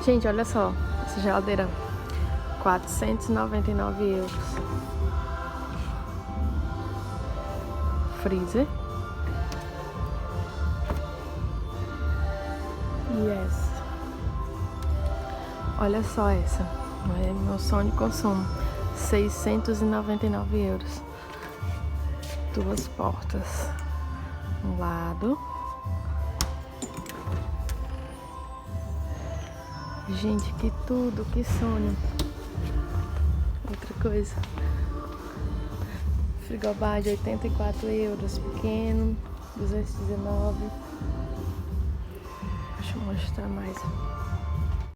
Gente, olha só, essa geladeira, 499 euros. Freezer. Yes. Olha só essa, é meu sonho de consumo, 699 euros. Duas portas, um lado. Gente, que tudo, que sonho. Outra coisa, frigobar de 84 euros, pequeno, 219. Deixa eu mostrar mais.